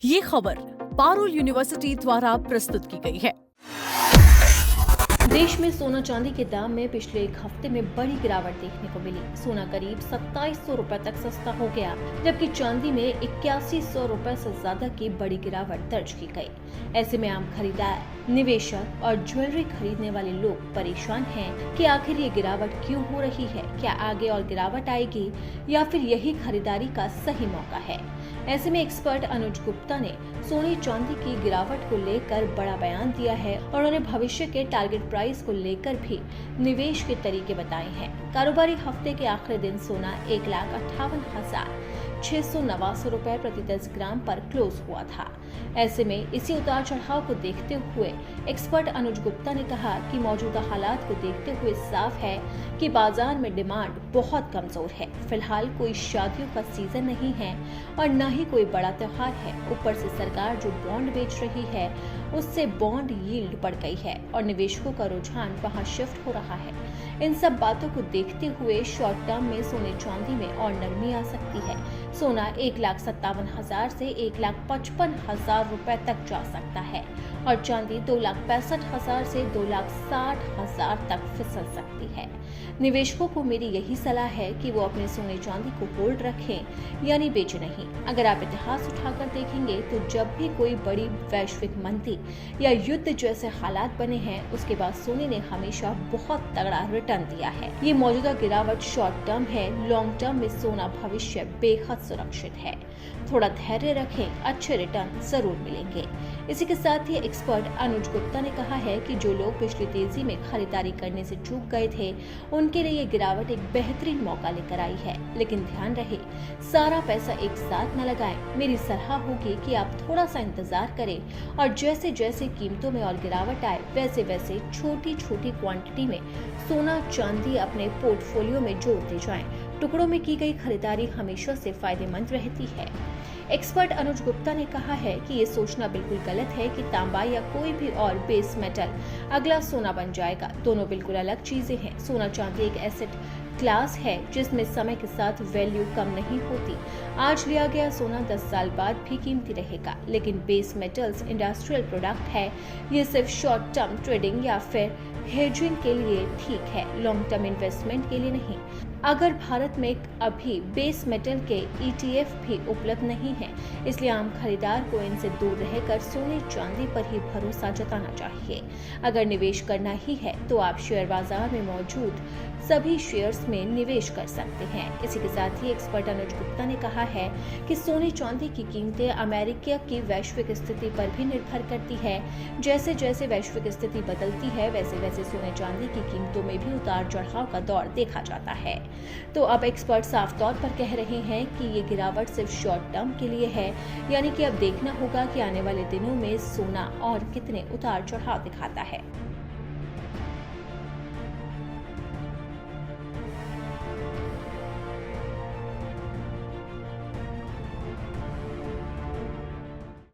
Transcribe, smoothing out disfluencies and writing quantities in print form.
ये खबर पारुल यूनिवर्सिटी द्वारा प्रस्तुत की गई है। देश में सोना चांदी के दाम में पिछले एक हफ्ते में बड़ी गिरावट देखने को मिली। सोना करीब 2700 रुपए तक सस्ता हो गया, जबकि चांदी में 8100 रुपए से ज्यादा की बड़ी गिरावट दर्ज की गई। ऐसे में आम खरीदार, निवेशक और ज्वेलरी खरीदने वाले लोग परेशान हैं कि आखिर ये गिरावट क्यों हो रही है। क्या आगे और गिरावट आएगी या फिर यही खरीदारी का सही मौका है? ऐसे में एक्सपर्ट अनुज गुप्ता ने सोने चांदी की गिरावट को लेकर बड़ा बयान दिया है और उन्होंने भविष्य के टारगेट प्राइस को लेकर भी निवेश के तरीके बताए हैं। कारोबारी हफ्ते के आखिरी दिन सोना 1,58,689 रुपए प्रति 10 ग्राम पर क्लोज हुआ था। ऐसे में इसी उतार चढ़ाव को देखते हुए एक्सपर्ट अनुज गुप्ता ने कहा कि मौजूदा हालात को देखते हुए साफ है कि बाजार में डिमांड बहुत कमजोर है। फिलहाल कोई शादियों का सीजन नहीं है और न ही कोई बड़ा त्योहार है। ऊपर से सरकार जो बॉन्ड बेच रही है उससे बॉन्ड यील्ड बढ़ गई है और निवेशकों का रुझान वहां शिफ्ट हो रहा है। इन सब बातों को देखते हुए शॉर्ट टर्म में सोने चांदी में और नरमी आ सकती है। सोना 1,57,000 से 1,55,000 रुपए तक जा सकता है और चांदी 2,65,000 से 2,60,000 तक फिसल सकती है। निवेशकों को मेरी यही सलाह है कि वो अपने सोने चांदी को होल्ड रखें, यानी बेचे नहीं। अगर आप इतिहास उठाकर देखेंगे तो जब भी कोई बड़ी वैश्विक मंदी या युद्ध जैसे हालात बने हैं, उसके बाद सोने ने हमेशा बहुत तगड़ा रिटर्न दिया है। ये मौजूदा गिरावट शॉर्ट टर्म है, लॉन्ग टर्म में सोना भविष्य बेहद सुरक्षित है। थोड़ा धैर्य रखें, अच्छे रिटर्न जरूर मिलेंगे। इसी के साथ ही एक्सपर्ट अनुज गुप्ता ने कहा है कि जो लोग पिछली तेजी में खरीदारी करने से चूक गए थे, उनके लिए ये गिरावट एक बेहतरीन मौका लेकर आई है। लेकिन ध्यान रहे, सारा पैसा एक साथ न लगाएं। मेरी सलाह होगी कि आप थोड़ा सा इंतजार करें और जैसे जैसे कीमतों में और गिरावट आए, वैसे वैसे छोटी छोटी क्वांटिटी में सोना चांदी अपने पोर्टफोलियो में जोड़ते जाएं। टुकड़ों में की गई खरीदारी हमेशा से फायदेमंद रहती है। एक्सपर्ट अनुज गुप्ता ने कहा है कि ये सोचना बिल्कुल गलत है कि तांबा या कोई भी और बेस मेटल अगला सोना बन जाएगा। दोनों बिल्कुल अलग चीजें हैं। सोना चांदी एक एसेट क्लास है जिसमें समय के साथ वैल्यू कम नहीं होती। आज लिया गया सोना 10 साल बाद भी कीमती रहेगा, लेकिन बेस मेटल्स इंडस्ट्रियल प्रोडक्ट है। ये सिर्फ शॉर्ट टर्म ट्रेडिंग या फिर हेजिंग के लिए ठीक है, लॉन्ग टर्म इन्वेस्टमेंट के लिए नहीं। अगर भारत में अभी बेस मेटल के ETF भी उपलब्ध नहीं है, इसलिए आम खरीदार को इनसे दूर रहकर सोने चांदी पर ही भरोसा जताना चाहिए। अगर निवेश करना ही है तो आप शेयर बाजार में मौजूद सभी शेयर्स में निवेश कर सकते हैं। इसी के साथ ही एक्सपर्ट अनुज गुप्ता ने कहा है कि सोने चांदी की कीमतें अमेरिका की वैश्विक स्थिति पर भी निर्भर करती है। जैसे जैसे वैश्विक स्थिति बदलती है, वैसे वैसे सोने चांदी की कीमतों में भी उतार चढ़ाव का दौर देखा जाता है। तो अब एक्सपर्ट साफ तौर पर कह रहे हैं कि ये गिरावट सिर्फ शॉर्ट टर्म के लिए है, यानी कि अब देखना होगा कि आने वाले दिनों में सोना और कितने उतार चढ़ाव दिखाता है।